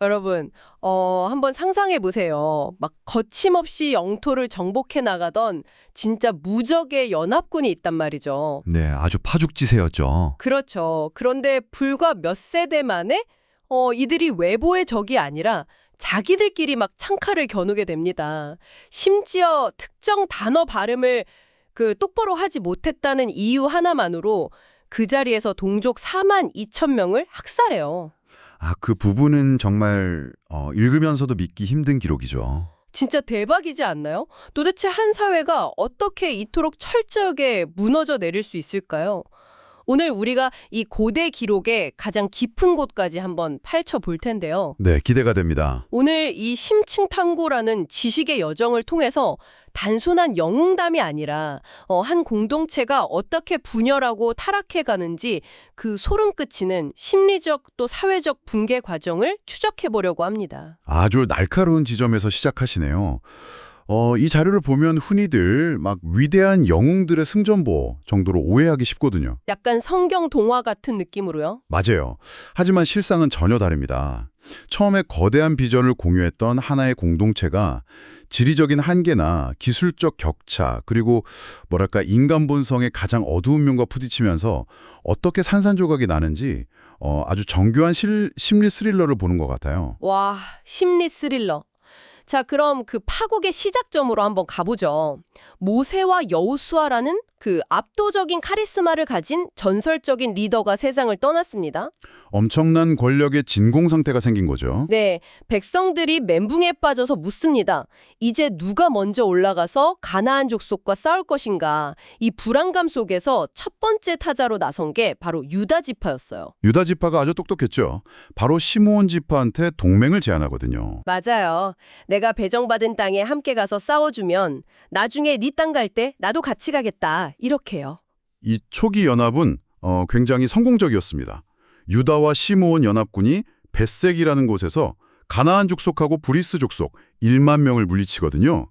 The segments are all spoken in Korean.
여러분, 한번 상상해 보세요. 막 거침없이 영토를 정복해 나가던 진짜 무적의 연합군이 있단 말이죠. 네, 아주 파죽지세였죠. 그렇죠. 그런데 불과 몇 세대 만에 이들이 외부의 적이 아니라 자기들끼리 막 창칼을 겨누게 됩니다. 심지어 특정 단어 발음을 똑바로 하지 못했다는 이유 하나만으로 그 자리에서 동족 4만 2천 명을 학살해요. 아, 그 부분은 정말 읽으면서도 믿기 힘든 기록이죠. 진짜 대박이지 않나요? 도대체 한 사회가 어떻게 이토록 철저하게 무너져 내릴 수 있을까요? 오늘 우리가 이 고대 기록의 가장 깊은 곳까지 한번 파헤쳐 볼 텐데요. 네, 기대가 됩니다. 오늘 이 심층 탐구라는 지식의 여정을 통해서 단순한 영웅담이 아니라 한 공동체가 어떻게 분열하고 타락해 가는지 그 소름 끼치는 심리적 또 사회적 붕괴 과정을 추적해 보려고 합니다. 아주 날카로운 지점에서 시작하시네요. 이 자료를 보면 흔히들 막 위대한 영웅들의 승전보 정도로 오해하기 쉽거든요. 약간 성경 동화 같은 느낌으로요. 맞아요. 하지만 실상은 전혀 다릅니다. 처음에 거대한 비전을 공유했던 하나의 공동체가 지리적인 한계나 기술적 격차, 그리고 뭐랄까 인간 본성의 가장 어두운 면과 부딪히면서 어떻게 산산조각이 나는지 아주 정교한 심리 스릴러를 보는 것 같아요. 와, 심리 스릴러. 자, 그럼 그 파국의 시작점으로 한번 가보죠. 모세와 여호수아라는 그 압도적인 카리스마를 가진 전설적인 리더가 세상을 떠났습니다. 엄청난 권력의 진공 상태가 생긴 거죠. 네, 백성들이 멘붕에 빠져서 묻습니다. 이제 누가 먼저 올라가서 가나안 족속과 싸울 것인가? 이 불안감 속에서 첫 번째 타자로 나선 게 바로 유다 지파였어요. 유다 지파가 아주 똑똑했죠. 바로 시므온 지파한테 동맹을 제안하거든요. 맞아요. 내가 배정받은 땅에 함께 가서 싸워주면 나중에 네 땅 갈 때 나도 같이 가겠다. 이렇게요. 이 초기 연합은 굉장히 성공적이었습니다. 유다와 시므온 연합군이 벳색이라는 곳에서 가나안 족속하고 브리스 족속 1만 명을 물리치거든요.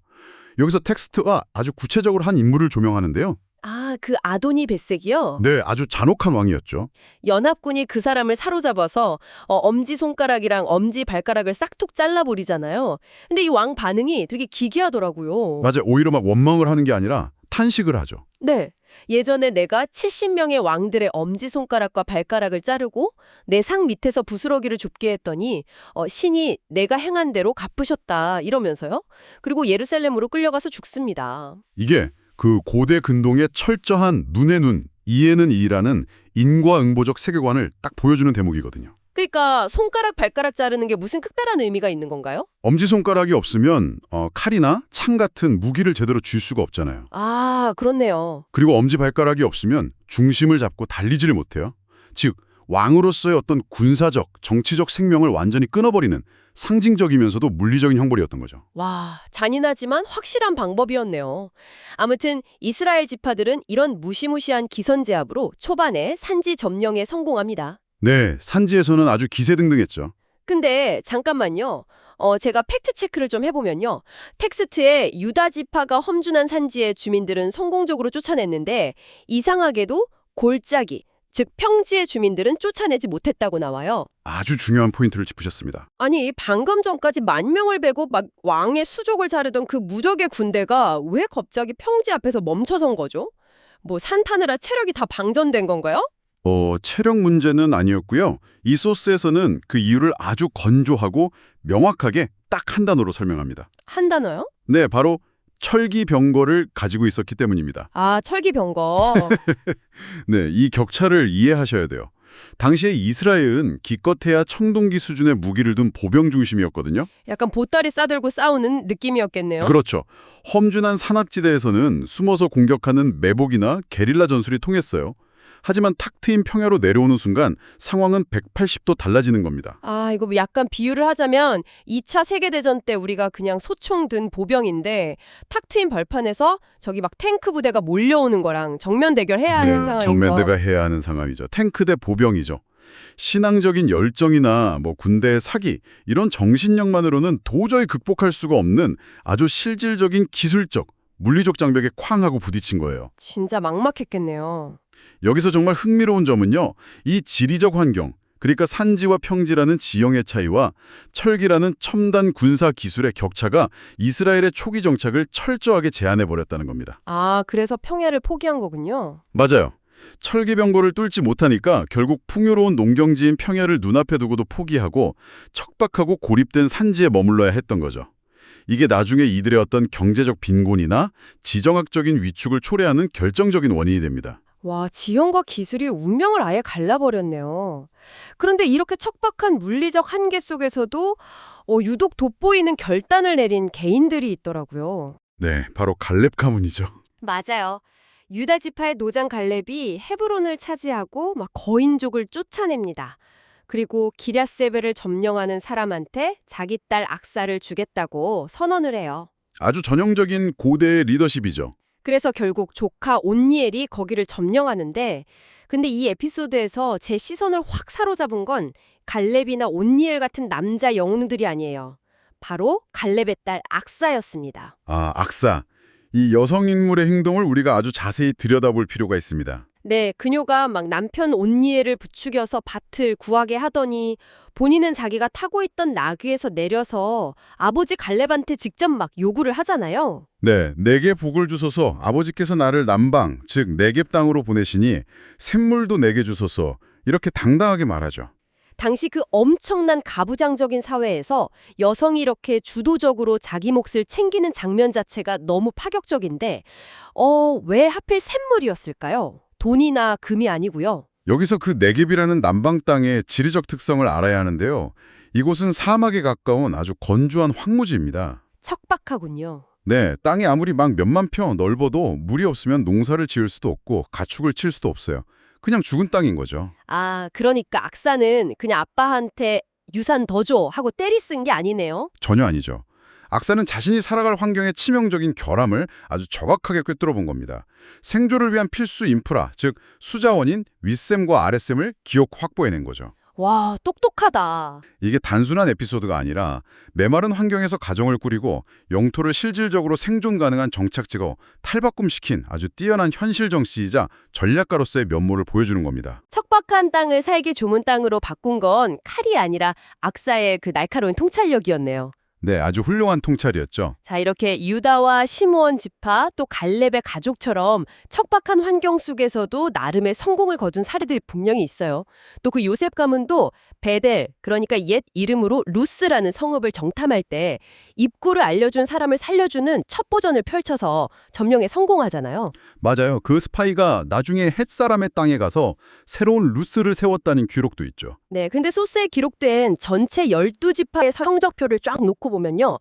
여기서 텍스트가 아주 구체적으로 한 인물을 조명하는데요. 아, 그 아도니 벳색이요? 네, 아주 잔혹한 왕이었죠. 연합군이 그 사람을 사로잡아서 엄지손가락이랑 엄지발가락을 싹둑 잘라버리잖아요. 근데 이 왕 반응이 되게 기괴하더라고요. 맞아요. 오히려 막 원망을 하는 게 아니라 탄식을 하죠. 네. 예전에 내가 70명의 왕들의 엄지손가락과 발가락을 자르고 내 상 밑에서 부스러기를 줍게 했더니 신이 내가 행한 대로 갚으셨다 이러면서요. 그리고 예루살렘으로 끌려가서 죽습니다. 이게 그 고대 근동의 철저한 눈의 눈, 이에는 이라는 인과응보적 세계관을 딱 보여주는 대목이거든요. 그러니까 손가락, 발가락 자르는 게 무슨 특별한 의미가 있는 건가요? 엄지손가락이 없으면 칼이나 창 같은 무기를 제대로 쥘 수가 없잖아요. 아, 그렇네요. 그리고 엄지발가락이 없으면 중심을 잡고 달리지를 못해요. 즉, 왕으로서의 어떤 군사적, 정치적 생명을 완전히 끊어버리는 상징적이면서도 물리적인 형벌이었던 거죠. 와, 잔인하지만 확실한 방법이었네요. 아무튼 이스라엘 지파들은 이런 무시무시한 기선제압으로 초반에 산지 점령에 성공합니다. 네, 산지에서는 아주 기세등등했죠. 근데 잠깐만요. 제가 팩트체크를 좀 해보면요. 텍스트에 유다 지파가 험준한 산지의 주민들은 성공적으로 쫓아냈는데 이상하게도 골짜기, 즉 평지의 주민들은 쫓아내지 못했다고 나와요. 아주 중요한 포인트를 짚으셨습니다. 아니, 방금 전까지 10,000명을 베고 막 왕의 수족을 자르던 그 무적의 군대가 왜 갑자기 평지 앞에서 멈춰선 거죠? 뭐 산 타느라 체력이 다 방전된 건가요? 체력 문제는 아니었고요. 이 소스에서는 그 이유를 아주 건조하고 명확하게 딱 한 단어로 설명합니다. 한 단어요? 네, 바로 철기병거를 가지고 있었기 때문입니다. 아, 철기병거. 네, 이 격차를 이해하셔야 돼요. 당시에 이스라엘은 기껏해야 청동기 수준의 무기를 둔 보병 중심이었거든요. 약간 보따리 싸들고 싸우는 느낌이었겠네요. 그렇죠. 험준한 산악지대에서는 숨어서 공격하는 매복이나 게릴라 전술이 통했어요. 하지만 탁 트인 평야로 내려오는 순간 상황은 180도 달라지는 겁니다. 아, 이거 뭐 약간 비유를 하자면 2차 세계대전 때 우리가 그냥 소총 든 보병인데 탁 트인 벌판에서 저기 막 탱크 부대가 몰려오는 거랑 정면 대결해야 하는 상황인 거. 정면 대결해야 하는 상황이죠. 탱크 대 보병이죠. 신앙적인 열정이나 군대의 사기, 이런 정신력만으로는 도저히 극복할 수가 없는 아주 실질적인 기술적, 물리적 장벽에 쾅 하고 부딪힌 거예요. 진짜 막막했겠네요. 여기서 정말 흥미로운 점은요. 이 지리적 환경, 그러니까 산지와 평지라는 지형의 차이와 철기라는 첨단 군사 기술의 격차가 이스라엘의 초기 정착을 철저하게 제한해버렸다는 겁니다. 아, 그래서 평야를 포기한 거군요. 맞아요. 철기병고를 뚫지 못하니까 결국 풍요로운 농경지인 평야를 눈앞에 두고도 포기하고 척박하고 고립된 산지에 머물러야 했던 거죠. 이게 나중에 이들의 어떤 경제적 빈곤이나 지정학적인 위축을 초래하는 결정적인 원인이 됩니다. 와, 지형과 기술이 운명을 아예 갈라버렸네요. 그런데 이렇게 척박한 물리적 한계 속에서도 유독 돋보이는 결단을 내린 개인들이 있더라고요. 네, 바로 갈렙 가문이죠. 맞아요. 유다 지파의 노장 갈렙이 헤브론을 차지하고 막 거인족을 쫓아냅니다. 그리고 기랴세벨을 점령하는 사람한테 자기 딸 악사를 주겠다고 선언을 해요. 아주 전형적인 고대의 리더십이죠. 그래서 결국 조카 온니엘이 거기를 점령하는데, 근데 이 에피소드에서 제 시선을 확 사로잡은 건 갈렙이나 온니엘 같은 남자 영웅들이 아니에요. 바로 갈렙의 딸 악사였습니다. 아, 악사. 이 여성 인물의 행동을 우리가 아주 자세히 들여다볼 필요가 있습니다. 네, 그녀가 막 남편 온니엘을 부추겨서 밭을 구하게 하더니 본인은 자기가 타고 있던 나귀에서 내려서 아버지 갈렙한테 직접 막 요구를 하잖아요. 네, 내게 복을 주소서 아버지께서 나를 남방, 즉 네겝 땅으로 보내시니 샘물도 내게 주소서 이렇게 당당하게 말하죠. 당시 그 엄청난 가부장적인 사회에서 여성이 이렇게 주도적으로 자기 몫을 챙기는 장면 자체가 너무 파격적인데 왜 하필 샘물이었을까요? 돈이나 금이 아니고요. 여기서 그 네겝이라는 남방 땅의 지리적 특성을 알아야 하는데요. 이곳은 사막에 가까운 아주 건조한 황무지입니다. 척박하군요. 네, 땅이 아무리 막 몇만 평 넓어도 물이 없으면 농사를 지을 수도 없고 가축을 칠 수도 없어요. 그냥 죽은 땅인 거죠. 아, 그러니까 악사는 그냥 아빠한테 유산 더 줘 하고 때리 쓴 게 아니네요. 전혀 아니죠. 악사는 자신이 살아갈 환경의 치명적인 결함을 아주 정확하게 꿰뚫어 본 겁니다. 생존을 위한 필수 인프라, 즉 수자원인 윗셈과 아랫셈을 기억 확보해낸 거죠. 와, 똑똑하다. 이게 단순한 에피소드가 아니라 메마른 환경에서 가정을 꾸리고 영토를 실질적으로 생존 가능한 정착지로 탈바꿈시킨 아주 뛰어난 현실 정치이자 전략가로서의 면모를 보여주는 겁니다. 척박한 땅을 살기 좋은 땅으로 바꾼 건 칼이 아니라 악사의 그 날카로운 통찰력이었네요. 네, 아주 훌륭한 통찰이었죠. 자, 이렇게 유다와 시므온 지파 또 갈렙의 가족처럼 척박한 환경 속에서도 나름의 성공을 거둔 사례들이 분명히 있어요. 또 그 요셉 가문도 베델, 그러니까 옛 이름으로 루스라는 성읍을 정탐할 때 입구를 알려준 사람을 살려주는 첩보전을 펼쳐서 점령에 성공하잖아요. 맞아요. 그 스파이가 나중에 헷사람의 땅에 가서 새로운 루스를 세웠다는 기록도 있죠. 네, 근데 소스에 기록된 전체 12지파의 성적표를 쫙 놓고 보면요.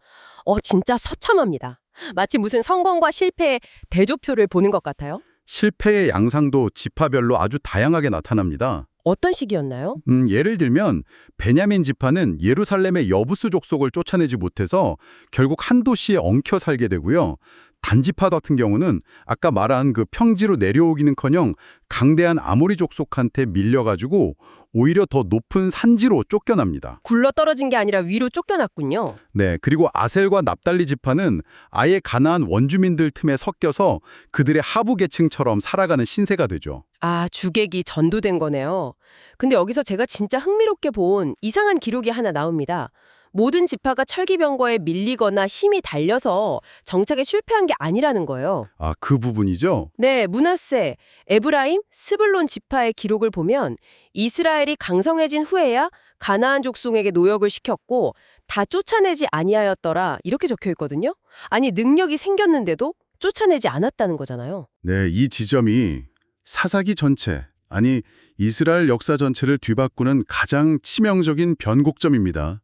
진짜 처참합니다. 마치 무슨 성공과 실패의 대조표를 보는 것 같아요. 실패의 양상도 지파별로 아주 다양하게 나타납니다. 어떤 식이었나요? 예를 들면 베냐민 지파는 예루살렘의 여부스 족속을 쫓아내지 못해서 결국 한 도시에 엉켜 살게 되고요. 단지파 같은 경우는 아까 말한 그 평지로 내려오기는커녕 강대한 아모리 족속한테 밀려가지고 오히려 더 높은 산지로 쫓겨납니다. 굴러떨어진 게 아니라 위로 쫓겨났군요. 네, 그리고 아셀과 납달리 지파는 아예 가나안 원주민들 틈에 섞여서 그들의 하부 계층처럼 살아가는 신세가 되죠. 아, 주객이 전도된 거네요. 근데 여기서 제가 진짜 흥미롭게 본 이상한 기록이 하나 나옵니다. 모든 지파가 철기병거에 밀리거나 힘이 달려서 정착에 실패한 게 아니라는 거예요. 아, 그 부분이죠? 네, 므낫세, 에브라임, 스불론 지파의 기록을 보면 이스라엘이 강성해진 후에야 가나안 족속에게 노역을 시켰고 다 쫓아내지 아니하였더라 이렇게 적혀 있거든요. 아니, 능력이 생겼는데도 쫓아내지 않았다는 거잖아요. 네, 이 지점이 사사기 전체, 아니 이스라엘 역사 전체를 뒤바꾸는 가장 치명적인 변곡점입니다.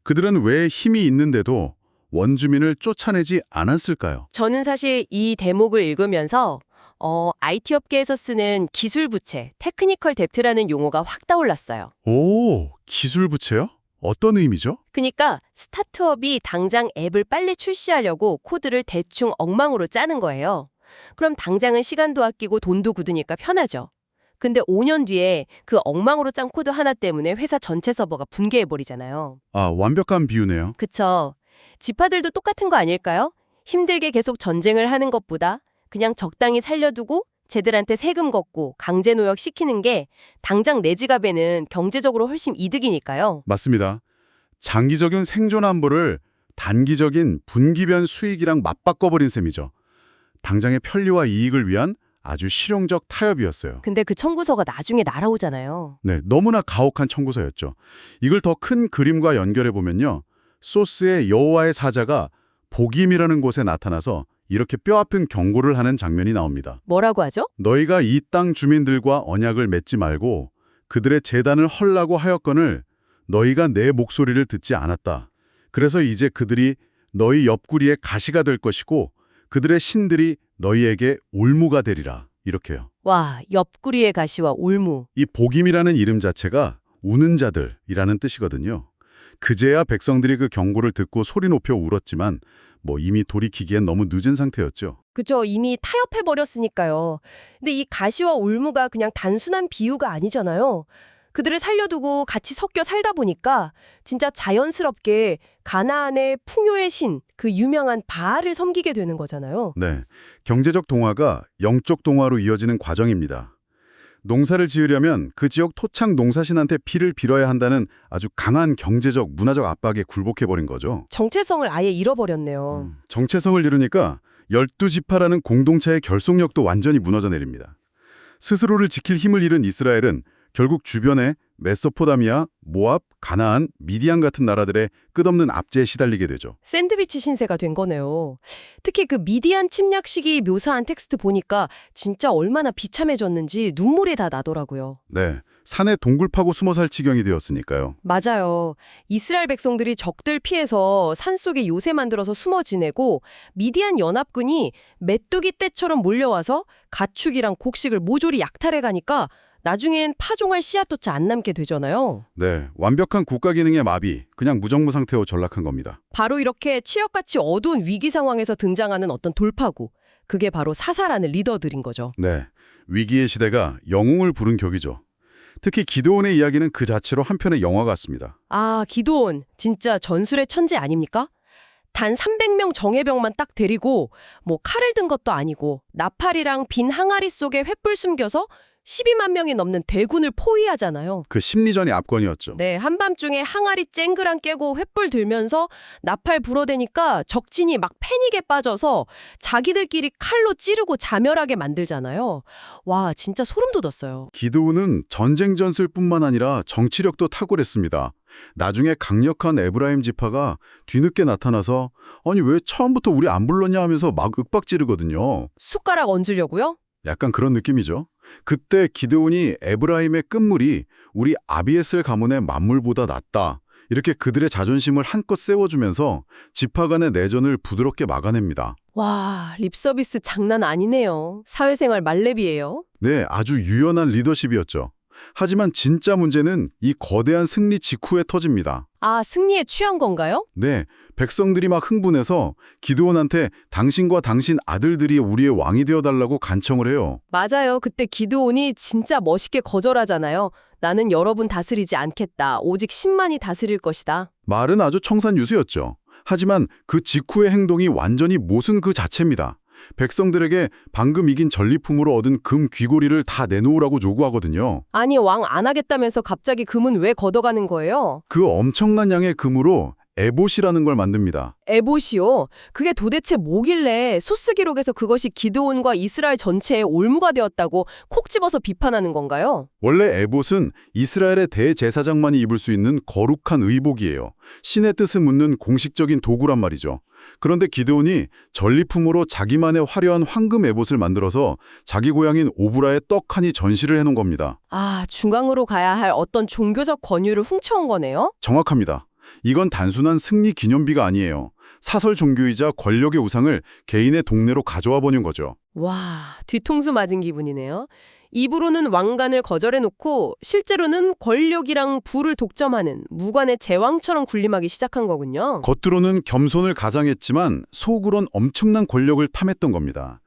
그들은 왜 힘이 있는데도 원주민을 쫓아내지 않았을까요? 저는 사실 이 대목을 읽으면서 IT 업계에서 쓰는 기술 부채, 테크니컬 뎁트라는 용어가 확 떠올랐어요. 오, 기술 부채요? 어떤 의미죠? 그러니까 스타트업이 당장 앱을 빨리 출시하려고 코드를 대충 엉망으로 짜는 거예요. 그럼 당장은 시간도 아끼고 돈도 굳으니까 편하죠. 근데 5년 뒤에 그 엉망으로 짠 코드 하나 때문에 회사 전체 서버가 붕괴해버리잖아요. 아, 완벽한 비유네요. 그쵸. 지파들도 똑같은 거 아닐까요? 힘들게 계속 전쟁을 하는 것보다 그냥 적당히 살려두고 쟤들한테 세금 걷고 강제 노역 시키는 게 당장 내 지갑에는 경제적으로 훨씬 이득이니까요. 맞습니다. 장기적인 생존 안보를 단기적인 분기변 수익이랑 맞바꿔버린 셈이죠. 당장의 편리와 이익을 위한 아주 실용적 타협이었어요. 근데 그 청구서가 나중에 날아오잖아요. 네, 너무나 가혹한 청구서였죠. 이걸 더 큰 그림과 연결해보면요. 소스의 여호와의 사자가 복임이라는 곳에 나타나서 이렇게 뼈아픈 경고를 하는 장면이 나옵니다. 뭐라고 하죠? 너희가 이 땅 주민들과 언약을 맺지 말고 그들의 제단을 헐라고 하였거늘 너희가 내 목소리를 듣지 않았다. 그래서 이제 그들이 너희 옆구리에 가시가 될 것이고 그들의 신들이 너희에게 올무가 되리라. 이렇게요. 와, 옆구리의 가시와 올무. 이 복임이라는 이름 자체가 우는 자들이라는 뜻이거든요. 그제야 백성들이 그 경고를 듣고 소리 높여 울었지만 이미 돌이키기엔 너무 늦은 상태였죠. 그죠. 이미 타협해버렸으니까요. 근데 이 가시와 올무가 그냥 단순한 비유가 아니잖아요. 그들을 살려두고 같이 섞여 살다 보니까 진짜 자연스럽게 가나안의 풍요의 신, 그 유명한 바알을 섬기게 되는 거잖아요. 네, 경제적 동화가 영적 동화로 이어지는 과정입니다. 농사를 지으려면 그 지역 토착 농사신한테 피를 빌어야 한다는 아주 강한 경제적, 문화적 압박에 굴복해버린 거죠. 정체성을 아예 잃어버렸네요. 정체성을 잃으니까 12지파라는 공동체의 결속력도 완전히 무너져 내립니다. 스스로를 지킬 힘을 잃은 이스라엘은 결국 주변에 메소포타미아, 모압, 가나안, 미디안 같은 나라들의 끝없는 압제에 시달리게 되죠. 샌드위치 신세가 된 거네요. 특히 그 미디안 침략 시기 묘사한 텍스트 보니까 진짜 얼마나 비참해졌는지 눈물이 다 나더라고요. 네, 산에 동굴 파고 숨어 살 지경이 되었으니까요. 맞아요. 이스라엘 백성들이 적들 피해서 산속에 요새 만들어서 숨어 지내고 미디안 연합군이 메뚜기 떼처럼 몰려와서 가축이랑 곡식을 모조리 약탈해 가니까 나중엔 파종할 씨앗조차 안 남게 되잖아요. 네, 완벽한 국가 기능의 마비, 그냥 무정부 상태로 전락한 겁니다. 바로 이렇게 치역같이 어두운 위기 상황에서 등장하는 어떤 돌파구. 그게 바로 사사라는 리더들인 거죠. 네, 위기의 시대가 영웅을 부른 격이죠. 특히 기드온의 이야기는 그 자체로 한 편의 영화 같습니다. 아, 기드온. 진짜 전술의 천재 아닙니까? 단 300명 정예병만 딱 데리고 칼을 든 것도 아니고 나팔이랑 빈 항아리 속에 횃불 숨겨서 12만 명이 넘는 대군을 포위하잖아요. 그 심리전이 압권이었죠. 네, 한밤중에 항아리 쨍그랑 깨고 횃불 들면서 나팔 불어대니까 적진이 막 패닉에 빠져서 자기들끼리 칼로 찌르고 자멸하게 만들잖아요. 와, 진짜 소름 돋았어요. 기드온은 전쟁 전술뿐만 아니라 정치력도 탁월했습니다. 나중에 강력한 에브라임 지파가 뒤늦게 나타나서 아니 왜 처음부터 우리 안 불렀냐 하면서 막 윽박 지르거든요. 숟가락 얹으려고요? 약간 그런 느낌이죠. 그때 기드온이 에브라임의 끝물이 우리 아비에셀 가문의 만물보다 낫다. 이렇게 그들의 자존심을 한껏 세워주면서 지파 간의 내전을 부드럽게 막아냅니다. 와, 립서비스 장난 아니네요. 사회생활 말렙이에요. 네, 아주 유연한 리더십이었죠. 하지만 진짜 문제는 이 거대한 승리 직후에 터집니다. 아, 승리에 취한 건가요? 네, 백성들이 막 흥분해서 기드온한테 당신과 당신 아들들이 우리의 왕이 되어달라고 간청을 해요. 맞아요. 그때 기드온이 진짜 멋있게 거절하잖아요. 나는 여러분 다스리지 않겠다. 오직 10만이 다스릴 것이다. 말은 아주 청산유수였죠. 하지만 그 직후의 행동이 완전히 모순 그 자체입니다. 백성들에게 방금 이긴 전리품으로 얻은 금 귀고리를 다 내놓으라고 요구하거든요. 아니, 왕 안 하겠다면서 갑자기 금은 왜 걷어가는 거예요? 그 엄청난 양의 금으로 에봇이라는 걸 만듭니다. 에봇이요? 그게 도대체 뭐길래 소스 기록에서 그것이 기드온과 이스라엘 전체의 올무가 되었다고 콕 집어서 비판하는 건가요? 원래 에봇은 이스라엘의 대제사장만이 입을 수 있는 거룩한 의복이에요. 신의 뜻을 묻는 공식적인 도구란 말이죠. 그런데 기드온이 전리품으로 자기만의 화려한 황금 에봇을 만들어서 자기 고향인 오브라에 떡하니 전시를 해놓은 겁니다. 아, 중앙으로 가야 할 어떤 종교적 권유를 훔쳐온 거네요? 정확합니다. 이건 단순한 승리 기념비가 아니에요. 사설 종교이자 권력의 우상을 개인의 동네로 가져와 버린 거죠. 와, 뒤통수 맞은 기분이네요. 입으로는 왕관을 거절해놓고 실제로는 권력이랑 부를 독점하는 무관의 제왕처럼 군림하기 시작한 거군요. 겉으로는 겸손을 가장했지만 속으론 엄청난 권력을 탐했던 겁니다.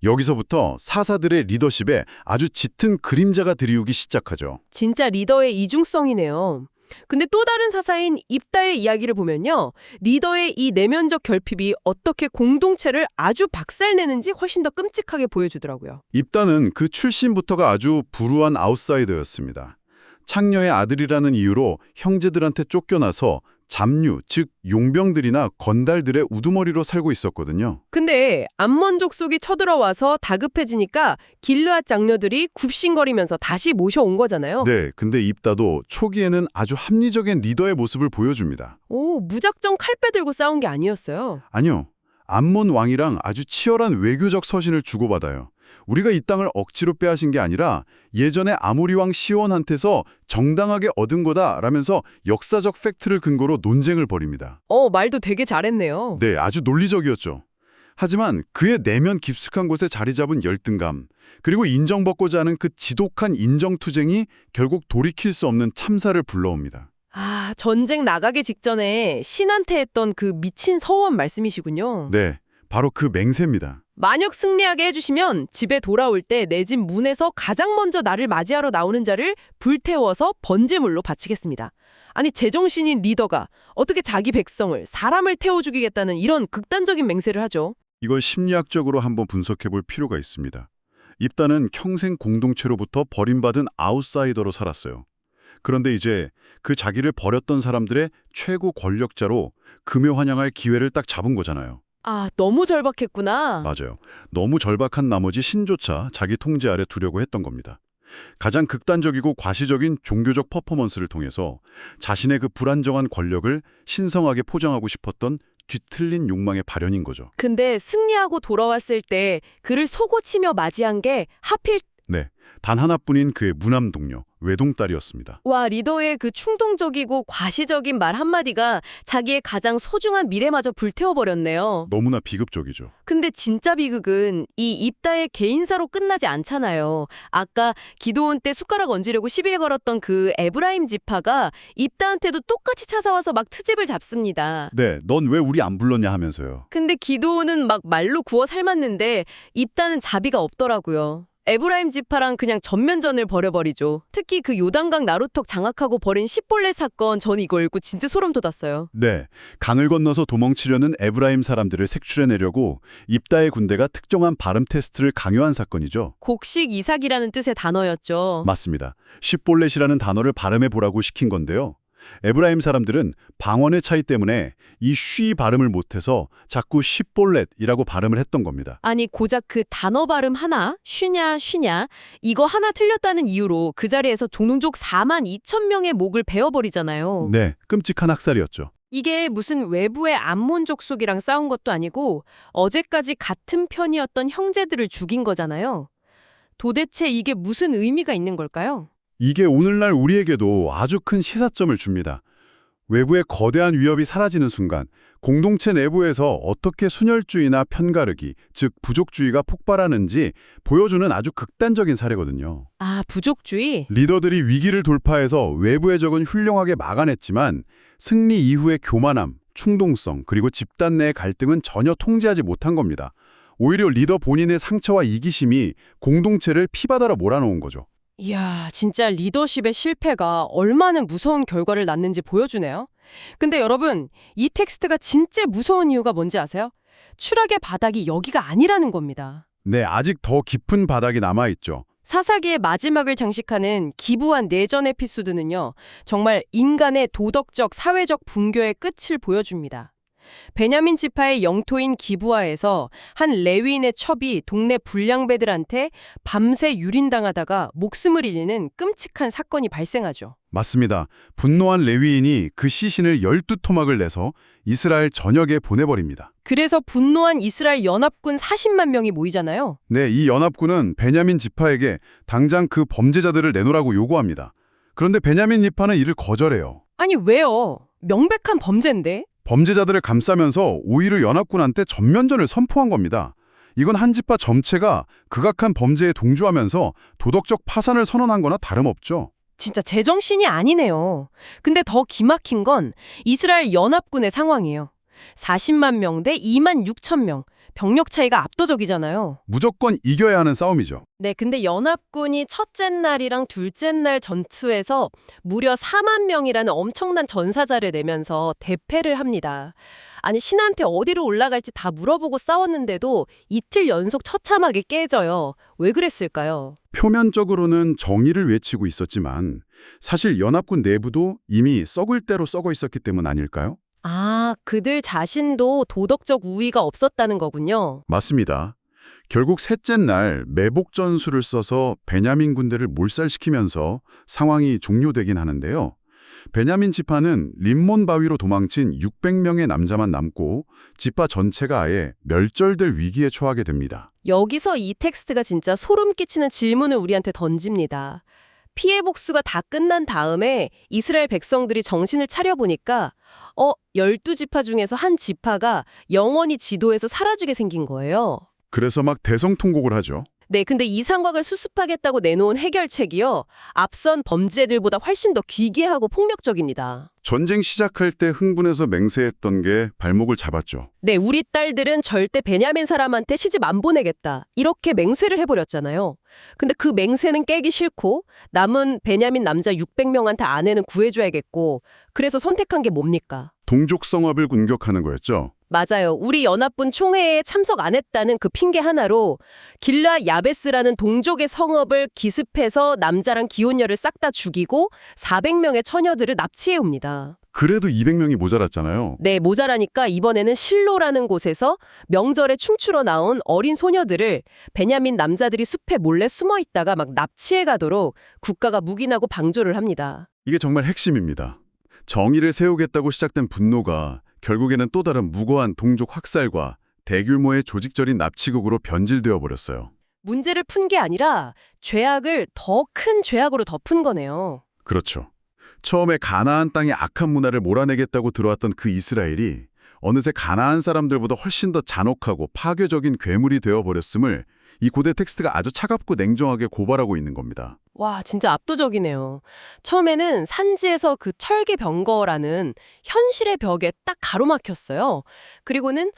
여기서부터 사사들의 리더십에 아주 짙은 그림자가 드리우기 시작하죠. 진짜 리더의 이중성이네요. 근데 또 다른 사사인 입다의 이야기를 보면요. 리더의 이 내면적 결핍이 어떻게 공동체를 아주 박살내는지 훨씬 더 끔찍하게 보여주더라고요. 입다는 그 출신부터가 아주 불우한 아웃사이더였습니다. 창녀의 아들이라는 이유로 형제들한테 쫓겨나서 잡류, 즉 용병들이나 건달들의 우두머리로 살고 있었거든요. 근데 암몬 족속이 쳐들어와서 다급해지니까 길르앗 장녀들이 굽신거리면서 다시 모셔온 거잖아요. 네, 근데 입다도 초기에는 아주 합리적인 리더의 모습을 보여줍니다. 오, 무작정 칼 빼들고 싸운 게 아니었어요. 아니요, 암몬 왕이랑 아주 치열한 외교적 서신을 주고받아요. 우리가 이 땅을 억지로 빼앗은 게 아니라 예전에 아모리 왕 시온한테서 정당하게 얻은 거다라면서 역사적 팩트를 근거로 논쟁을 벌입니다. 말도 되게 잘했네요. 네, 아주 논리적이었죠. 하지만 그의 내면 깊숙한 곳에 자리 잡은 열등감, 그리고 인정받고자 하는 그 지독한 인정투쟁이 결국 돌이킬 수 없는 참사를 불러옵니다. 아, 전쟁 나가기 직전에 신한테 했던 그 미친 서원 말씀이시군요. 네, 바로 그 맹세입니다. 만약 승리하게 해주시면 집에 돌아올 때 내 집 문에서 가장 먼저 나를 맞이하러 나오는 자를 불태워서 번제물로 바치겠습니다. 아니, 제정신인 리더가 어떻게 자기 백성을, 사람을 태워 죽이겠다는 이런 극단적인 맹세를 하죠. 이걸 심리학적으로 한번 분석해 볼 필요가 있습니다. 입다는 평생 공동체로부터 버림받은 아웃사이더로 살았어요. 그런데 이제 그 자기를 버렸던 사람들의 최고 권력자로 금요환영할 기회를 딱 잡은 거잖아요. 아, 너무 절박했구나. 맞아요. 너무 절박한 나머지 신조차 자기 통제 아래 두려고 했던 겁니다. 가장 극단적이고 과시적인 종교적 퍼포먼스를 통해서 자신의 그 불안정한 권력을 신성하게 포장하고 싶었던 뒤틀린 욕망의 발현인 거죠. 근데 승리하고 돌아왔을 때 그를 속고치며 맞이한 게 하필 네, 단 하나뿐인 그의 무남 동료, 외동딸이었습니다. 와, 리더의 그 충동적이고 과시적인 말 한마디가 자기의 가장 소중한 미래마저 불태워버렸네요. 너무나 비극적이죠. 근데 진짜 비극은 이 입다의 개인사로 끝나지 않잖아요. 아까 기도원 때 숟가락 얹으려고 시비를 걸었던 그 에브라임 지파가 입다한테도 똑같이 찾아와서 막 트집을 잡습니다. 네, 넌 왜 우리 안 불렀냐 하면서요. 근데 기도원은 막 말로 구워 삶았는데 입다는 자비가 없더라고요. 에브라임 지파랑 그냥 전면전을 벌여버리죠. 특히 그 요단강 나루턱 장악하고 벌인 십볼레 사건, 전 이거 읽고 진짜 소름 돋았어요. 네, 강을 건너서 도망치려는 에브라임 사람들을 색출해내려고 입다의 군대가 특정한 발음 테스트를 강요한 사건이죠. 곡식 이삭이라는 뜻의 단어였죠. 맞습니다. 십볼렛이라는 단어를 발음해보라고 시킨 건데요. 에브라임 사람들은 방언의 차이 때문에 이 쉬 발음을 못해서 자꾸 십볼렛이라고 발음을 했던 겁니다. 아니, 고작 그 단어 발음 하나, 쉬냐 이거 하나 틀렸다는 이유로 그 자리에서 종족 4만 2천 명의 목을 베어버리잖아요. 네, 끔찍한 학살이었죠. 이게 무슨 외부의 암몬 족속이랑 싸운 것도 아니고 어제까지 같은 편이었던 형제들을 죽인 거잖아요. 도대체 이게 무슨 의미가 있는 걸까요? 이게 오늘날 우리에게도 아주 큰 시사점을 줍니다. 외부의 거대한 위협이 사라지는 순간 공동체 내부에서 어떻게 순혈주의나 편가르기, 즉 부족주의가 폭발하는지 보여주는 아주 극단적인 사례거든요. 아, 부족주의? 리더들이 위기를 돌파해서 외부의 적은 훌륭하게 막아냈지만 승리 이후의 교만함, 충동성, 그리고 집단 내의 갈등은 전혀 통제하지 못한 겁니다. 오히려 리더 본인의 상처와 이기심이 공동체를 피바다로 몰아넣은 거죠. 이야, 진짜 리더십의 실패가 얼마나 무서운 결과를 낳는지 보여주네요. 근데 여러분, 이 텍스트가 진짜 무서운 이유가 뭔지 아세요? 추락의 바닥이 여기가 아니라는 겁니다. 네, 아직 더 깊은 바닥이 남아있죠. 사사기의 마지막을 장식하는 기부한 내전 에피소드는요, 정말 인간의 도덕적, 사회적 붕괴의 끝을 보여줍니다. 베냐민 지파의 영토인 기부아에서 한 레위인의 첩이 동네 불량배들한테 밤새 유린당하다가 목숨을 잃는 끔찍한 사건이 발생하죠. 맞습니다. 분노한 레위인이 그 시신을 12토막을 내서 이스라엘 전역에 보내버립니다. 그래서 분노한 이스라엘 연합군 40만 명이 모이잖아요. 네, 이 연합군은 베냐민 지파에게 당장 그 범죄자들을 내놓으라고 요구합니다. 그런데 베냐민 지파는 이를 거절해요. 아니, 왜요? 명백한 범죄인데? 범죄자들을 감싸면서 오히려 연합군한테 전면전을 선포한 겁니다. 이건 한 지파 전체가 극악한 범죄에 동조하면서 도덕적 파산을 선언한 거나 다름없죠. 진짜 제정신이 아니네요. 근데 더 기막힌 건 이스라엘 연합군의 상황이에요. 40만 명 대 2만 6천 명. 병력 차이가 압도적이잖아요. 무조건 이겨야 하는 싸움이죠. 네, 근데 연합군이 첫째 날이랑 둘째 날 전투에서 무려 4만 명이라는 엄청난 전사자를 내면서 대패를 합니다. 아니, 신한테 어디로 올라갈지 다 물어보고 싸웠는데도 이틀 연속 처참하게 깨져요. 왜 그랬을까요? 표면적으로는 정의를 외치고 있었지만 사실 연합군 내부도 이미 썩을 대로 썩어 있었기 때문 아닐까요? 아, 그들 자신도 도덕적 우위가 없었다는 거군요. 맞습니다. 결국 셋째 날 매복 전술을 써서 베냐민 군대를 몰살시키면서 상황이 종료되긴 하는데요. 베냐민 지파는 림몬 바위로 도망친 600명의 남자만 남고 지파 전체가 아예 멸절될 위기에 처하게 됩니다. 여기서 이 텍스트가 진짜 소름 끼치는 질문을 우리한테 던집니다. 피해 복수가 다 끝난 다음에 이스라엘 백성들이 정신을 차려보니까 12지파 중에서 한 지파가 영원히 지도에서 사라지게 생긴 거예요. 그래서 막 대성통곡을 하죠. 네, 근데 이 상황을 수습하겠다고 내놓은 해결책이요. 앞선 범죄들보다 훨씬 더 기괴하고 폭력적입니다. 전쟁 시작할 때 흥분해서 맹세했던 게 발목을 잡았죠. 네, 우리 딸들은 절대 베냐민 사람한테 시집 안 보내겠다. 이렇게 맹세를 해버렸잖아요. 근데 그 맹세는 깨기 싫고 남은 베냐민 남자 600명한테 아내는 구해줘야겠고 그래서 선택한 게 뭡니까? 동족 성합을 공격하는 거였죠. 맞아요. 우리 연합군 총회에 참석 안 했다는 그 핑계 하나로 길라 야베스라는 동족의 성읍을 기습해서 남자랑 기혼녀를 싹 다 죽이고 400명의 처녀들을 납치해 옵니다. 그래도 200명이 모자랐잖아요. 네, 모자라니까 이번에는 실로라는 곳에서 명절에 춤추러 나온 어린 소녀들을 베냐민 남자들이 숲에 몰래 숨어 있다가 막 납치해 가도록 국가가 묵인하고 방조를 합니다. 이게 정말 핵심입니다. 정의를 세우겠다고 시작된 분노가 결국에는 또 다른 무고한 동족 학살과 대규모의 조직적인 납치극으로 변질되어 버렸어요. 문제를 푼 게 아니라 죄악을 더 큰 죄악으로 덮은 거네요. 그렇죠. 처음에 가나안 땅의 악한 문화를 몰아내겠다고 들어왔던 그 이스라엘이 어느새 가나안 사람들보다 훨씬 더 잔혹하고 파괴적인 괴물이 되어버렸음을 이 고대 텍스트가 아주 차갑고 냉정하게 고발하고 있는 겁니다. 와, 진짜 압도적이네요. 처음에는 산지에서 그 철개병거라는 현실의 벽에 딱 가로막혔어요. 그리고는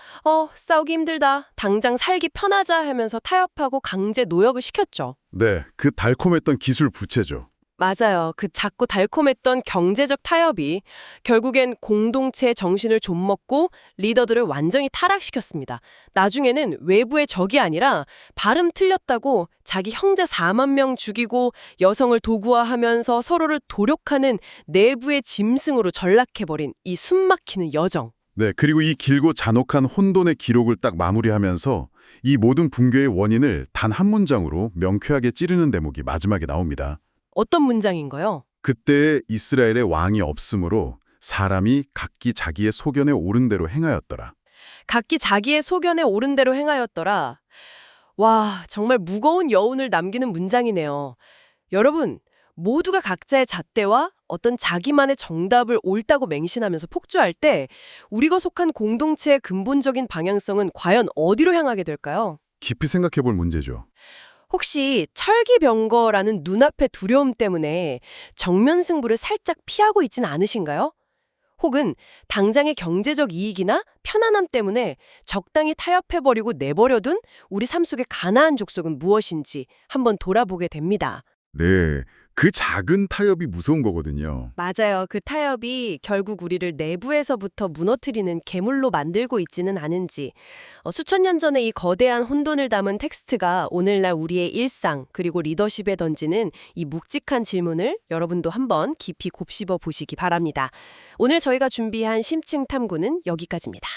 싸우기 힘들다. 당장 살기 편하자 하면서 타협하고 강제 노역을 시켰죠. 네, 그 달콤했던 기술 부채죠. 맞아요. 그 작고 달콤했던 경제적 타협이 결국엔 공동체의 정신을 좀먹고 리더들을 완전히 타락시켰습니다. 나중에는 외부의 적이 아니라 발음 틀렸다고 자기 형제 4만 명 죽이고 여성을 도구화하면서 서로를 도륙하는 내부의 짐승으로 전락해버린 이 숨막히는 여정. 네, 그리고 이 길고 잔혹한 혼돈의 기록을 딱 마무리하면서 이 모든 붕괴의 원인을 단 한 문장으로 명쾌하게 찌르는 대목이 마지막에 나옵니다. 어떤 문장인가요? 그때 이스라엘의 왕이 없으므로 사람이 각기 자기의 소견에 옳은 대로 행하였더라. 각기 자기의 소견에 옳은 대로 행하였더라. 와, 정말 무거운 여운을 남기는 문장이네요. 여러분, 모두가 각자의 잣대와 어떤 자기만의 정답을 옳다고 맹신하면서 폭주할 때 우리가 속한 공동체의 근본적인 방향성은 과연 어디로 향하게 될까요? 깊이 생각해 볼 문제죠. 혹시 철기병거라는 눈앞의 두려움 때문에 정면 승부를 살짝 피하고 있진 않으신가요? 혹은 당장의 경제적 이익이나 편안함 때문에 적당히 타협해버리고 내버려둔 우리 삶 속의 가나안 족속은 무엇인지 한번 돌아보게 됩니다. 네, 그 작은 타협이 무서운 거거든요. 맞아요. 그 타협이 결국 우리를 내부에서부터 무너뜨리는 괴물로 만들고 있지는 않은지. 수천 년 전에 이 거대한 혼돈을 담은 텍스트가 오늘날 우리의 일상 그리고 리더십에 던지는 이 묵직한 질문을 여러분도 한번 깊이 곱씹어 보시기 바랍니다. 오늘 저희가 준비한 심층 탐구는 여기까지입니다.